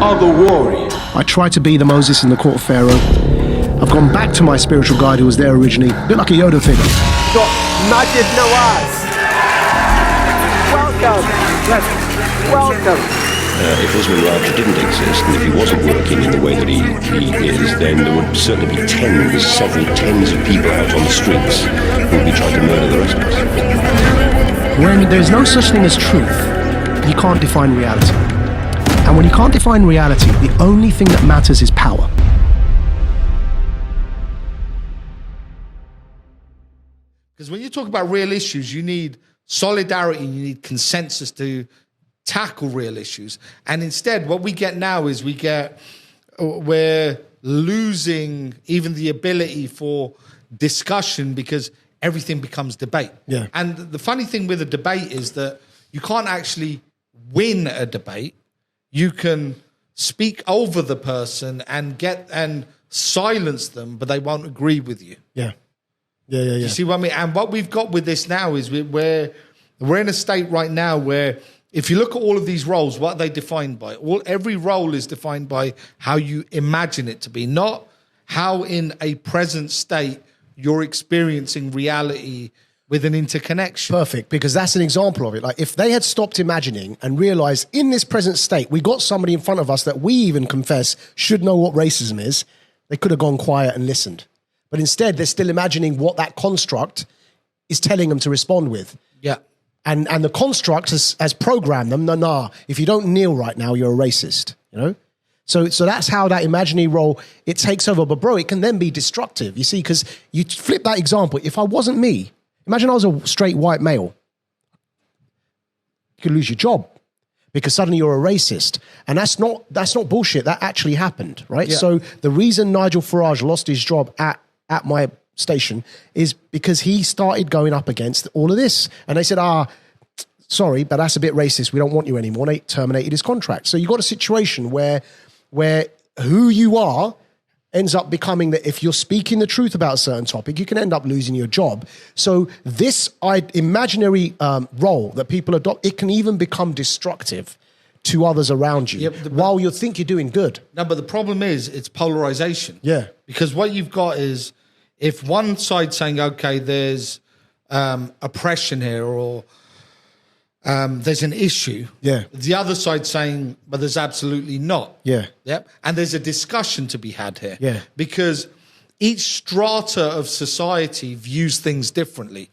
are the warriors. I tried to be the Moses in the court of Pharaoh. I've gone back to my spiritual guide who was there originally, a bit like a Yoda figure. Got Maajid Nawaaz. Welcome. Welcome. If Usman didn't exist, and if he wasn't working in the way that he is, then there would certainly be several tens of people out on the streets who would be trying to murder the rest of us. When there's no such thing as truth, you can't define reality. And when you can't define reality, the only thing that matters is power. Because when you talk about real issues, you need solidarity, you need consensus to tackle real issues. And instead, what we get now is we're losing even the ability for discussion because everything becomes debate. Yeah. And the funny thing with a debate is that you can't actually win a debate. You can speak over the person and silence them, but they won't agree with you. Yeah. You see what I mean? And what we've got with this now is we're in a state right now where if you look at all of these roles, what are they defined by? Every role is defined by how you imagine it to be, not how in a present state you're experiencing reality with an interconnection. Perfect, because that's an example of it. Like if they had stopped imagining and realized in this present state, we got somebody in front of us that we even confess should know what racism is, they could have gone quiet and listened. But instead, they're still imagining what that construct is telling them to respond with. Yeah. And the construct has programmed them, nah, if you don't kneel right now, you're a racist, you know? So that's how that imaginary role, it takes over. But bro, it can then be destructive, you see, because you flip that example. If I wasn't me, imagine I was a straight white male. You could lose your job because suddenly you're a racist. And that's not bullshit. That actually happened, right? Yeah. So the reason Nigel Farage lost his job at my station is because he started going up against all of this. And they said, sorry, but that's a bit racist. We don't want you anymore. And they terminated his contract. So you got a situation where who you are ends up becoming that if you're speaking the truth about a certain topic, you can end up losing your job. So this imaginary role that people adopt, it can even become destructive to others around you while you think you're doing good. No, but the problem is it's polarization. Yeah. Because what you've got is if one side's saying, okay, there's oppression here or there's an issue. Yeah. The other side saying, but there's absolutely not. Yeah. Yep. And there's a discussion to be had here. Yeah. Because each strata of society views things differently.